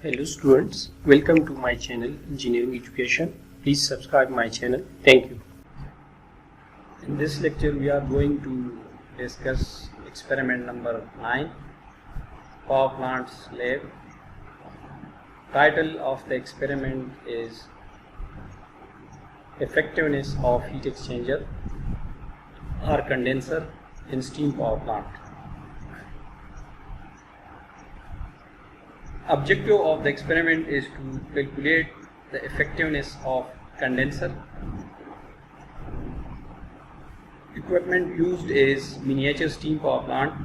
Hello students, welcome to my channel Engineering Education. Please subscribe my channel. Thank you. In this lecture we are going to discuss experiment number 9, power plants lab. Title of the experiment is Effectiveness of heat exchanger or condenser in steam power plant. Objective of the experiment is to calculate the effectiveness of condenser. Equipment used is miniature steam power plant.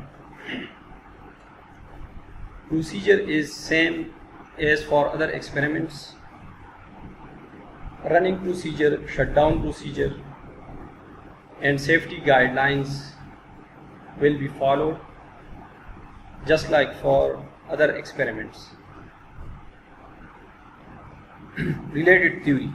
Procedure is same as for other experiments. Running procedure, shutdown procedure, and safety guidelines will be followed just like for other experiments. Related theory.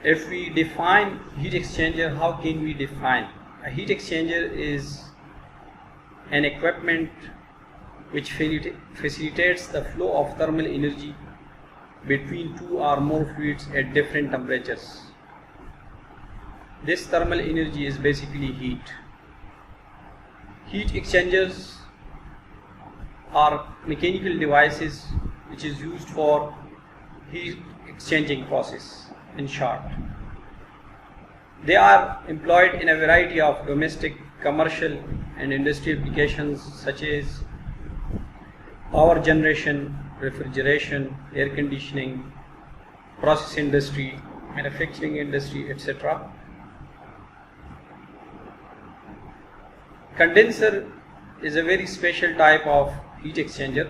If we define heat exchanger, how can we define? A heat exchanger is an equipment which facilitates the flow of thermal energy between two or more fluids at different temperatures. This thermal energy is basically heat. Heat exchangers are mechanical devices which is used for heat exchanging process. In short, they are employed in a variety of domestic, commercial and industrial applications such as power generation, refrigeration, air conditioning, process industry, manufacturing industry, etc. Condenser is a very special type of heat exchanger,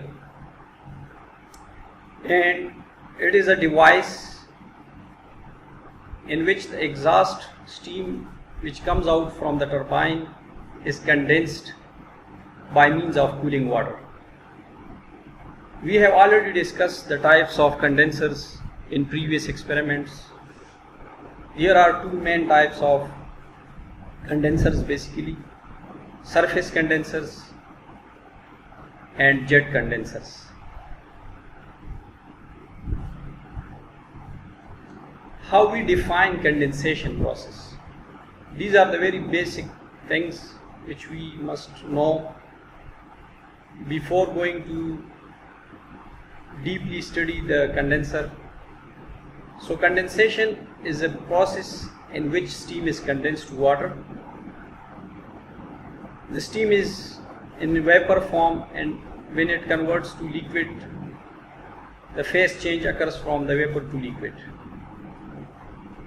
and it is a device in which the exhaust steam which comes out from the turbine is condensed by means of cooling water. We have already discussed the types of condensers in previous experiments. Here are two main types of condensers basically: surface condensers and jet condensers. How we define condensation process? These are the very basic things which we must know before going to deeply study the condenser. So condensation is a process in which steam is condensed to water. The steam is in vapor form, and when it converts to liquid, the phase change occurs from the vapor to liquid.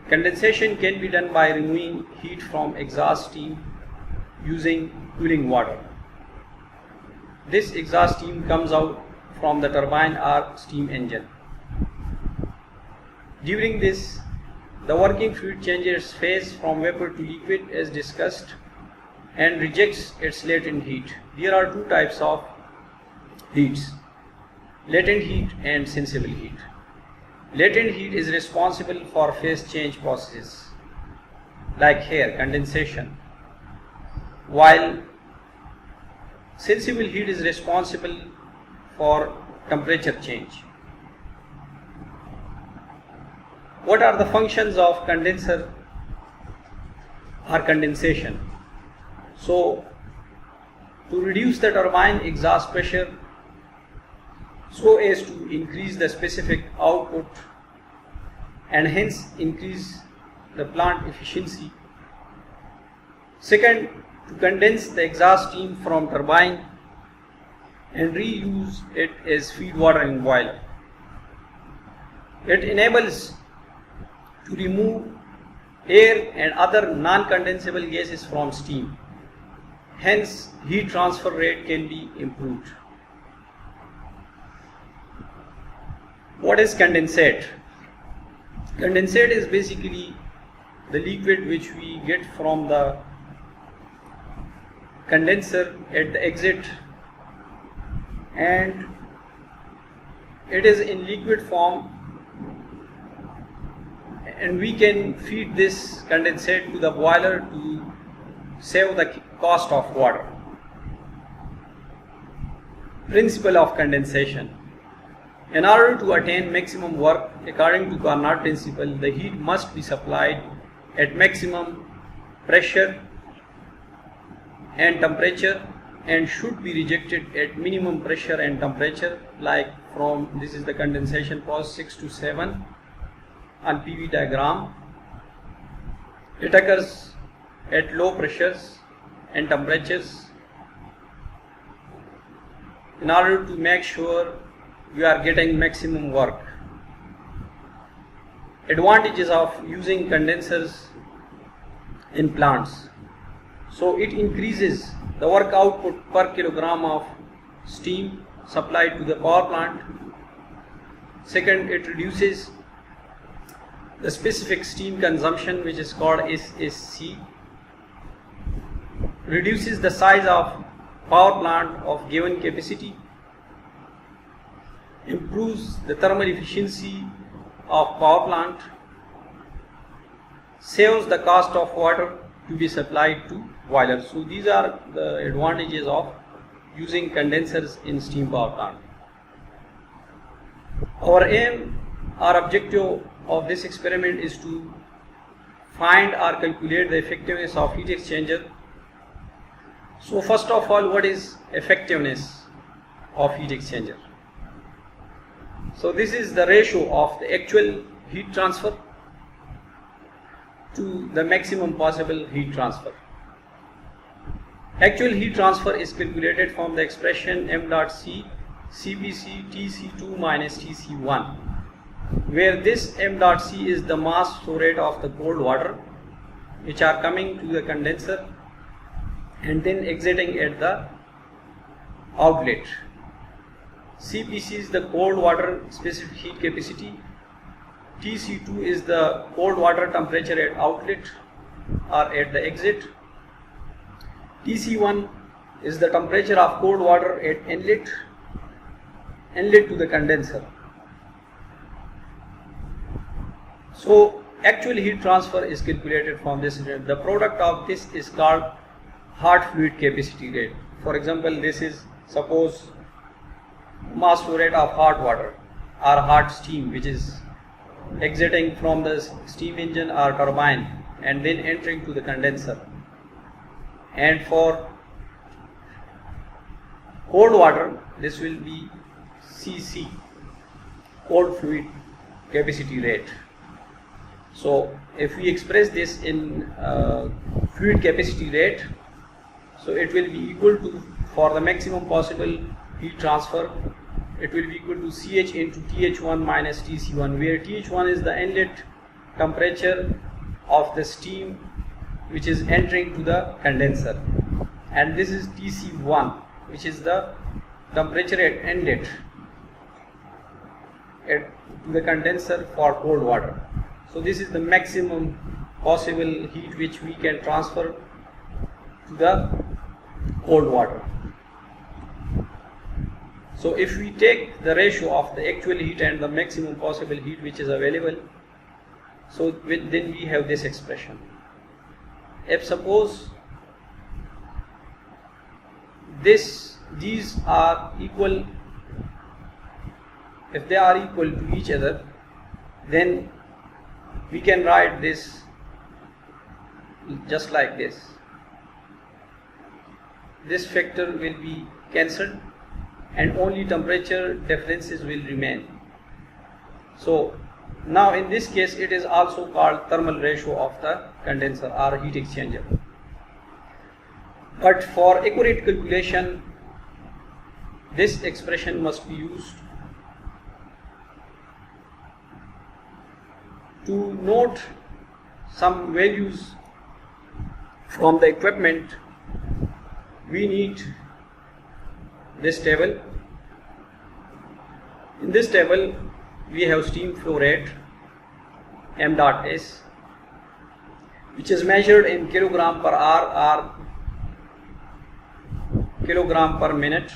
Condensation can be done by removing heat from exhaust steam using cooling water. This exhaust steam comes out from the turbine or steam engine. During this, the working fluid changes phase from vapor to liquid as discussed and rejects its latent heat. There are two types of heats: latent heat and sensible heat. Latent heat is responsible for phase change processes like here condensation, while sensible heat is responsible for temperature change. What are the functions of condenser or condensation? So, to reduce the turbine exhaust pressure so as to increase the specific output and hence increase the plant efficiency. Second, to condense the exhaust steam from turbine and reuse it as feed water in boiler. It enables to remove air and other non-condensable gases from steam. Hence, heat transfer rate can be improved. What is condensate? Condensate is basically the liquid which we get from the condenser at the exit, and it is in liquid form, and we can feed this condensate to the boiler to save the cost of water. Principle of condensation. In order to attain maximum work according to Carnot principle, the heat must be supplied at maximum pressure and temperature and should be rejected at minimum pressure and temperature, like from this is the condensation process 6 to 7 on PV diagram. It occurs at low pressures and temperatures in order to make sure you are getting maximum work. Advantages of using condensers in plants. So it increases the work output per kilogram of steam supplied to the power plant. Second, it reduces the specific steam consumption, which is called SSC. Reduces the size of power plant of given capacity. Improves the thermal efficiency of power plant. Saves the cost of water to be supplied to boilers. So these are the advantages of using condensers in steam power plant. Our aim, our objective of this experiment is to find or calculate the effectiveness of heat exchanger. So first of all, what is effectiveness of heat exchanger? So this is the ratio of the actual heat transfer to the maximum possible heat transfer. Actual heat transfer is calculated from the expression m dot c CPC Tc2 minus Tc1, where this m dot c is the mass flow rate of the cold water which are coming to the condenser and then exiting at the outlet. CPC is the cold water specific heat capacity. Tc2 is the cold water temperature at outlet or at the exit. Tc1 is the temperature of cold water at inlet to the condenser. So actual heat transfer is calculated from this rate. The product of this is called hot fluid capacity rate. For example, this is suppose mass flow rate of hot water or hot steam, which is exiting from the steam engine or turbine and then entering to the condenser. And for cold water, this will be CC, cold fluid capacity rate. So if we express this in fluid capacity rate, so it will be equal to, for the maximum possible heat transfer, it will be equal to Ch into Th1 minus Tc1, where Th1 is the inlet temperature of the steam which is entering to the condenser, and this is Tc1, which is the temperature at inlet to the condenser for cold water. So this is the maximum possible heat which we can transfer to the cold water. So if we take the ratio of the actual heat and the maximum possible heat which is available, so then we have this expression. If suppose these are equal, if they are equal to each other, then we can write this just like this. This factor will be cancelled and only temperature differences will remain. So now in this case it is also called thermal ratio of the condenser or heat exchanger. But for accurate calculation, this expression must be used. To note some values from the equipment, we need this table. In this table we have steam flow rate m dot s, which is measured in kilogram per hour or kilogram per minute,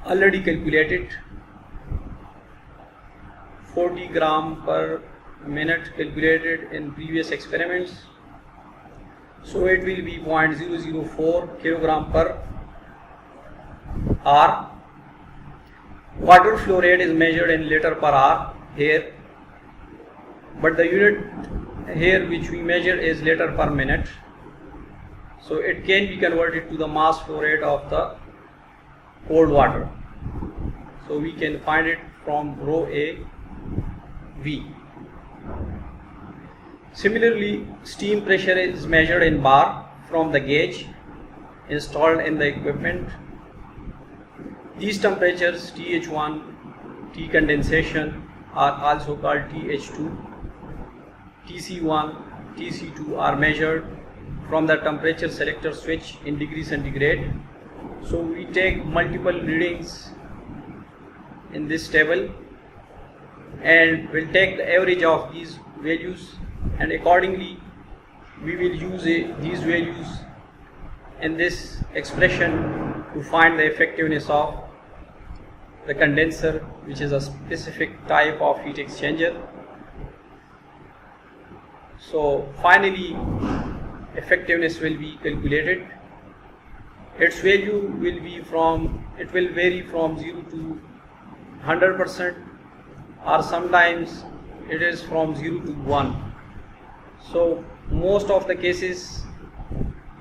already calculated. 40 gram per minute calculated in previous experiments, so it will be 0.004 kilogram per R. Water flow rate is measured in liter per hour here, but the unit here which we measure is liter per minute. So it can be converted to the mass flow rate of the cold water. So we can find it from rho A V. Similarly, steam pressure is measured in bar from the gauge installed in the equipment. These temperatures TH1, T condensation are also called TH2, TC1, TC2 are measured from the temperature selector switch in degree centigrade. So we take multiple readings in this table and we'll take the average of these values, and accordingly we will use these values in this expression to find the effectiveness of the condenser, which is a specific type of heat exchanger. So finally effectiveness will be calculated. Its value will vary from 0 to 100%, or sometimes it is from 0 to 1. So most of the cases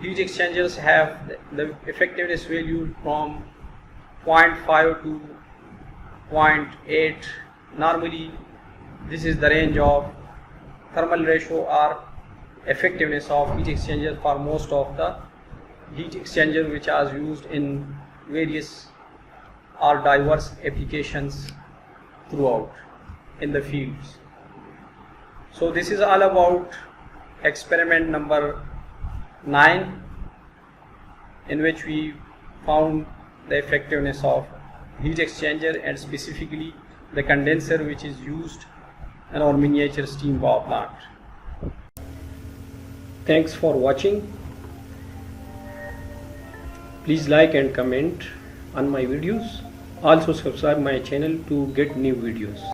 heat exchangers have the effectiveness value from 0.5 to 0.8. Normally this is the range of thermal ratio or effectiveness of heat exchanger for most of the heat exchanger which are used in various or diverse applications throughout in the fields. So this is all about experiment number 9, in which we found the effectiveness of heat exchanger and specifically the condenser which is used in our miniature steam power plant. Thanks for watching. Please like and comment on my videos. Also subscribe my channel to get new videos.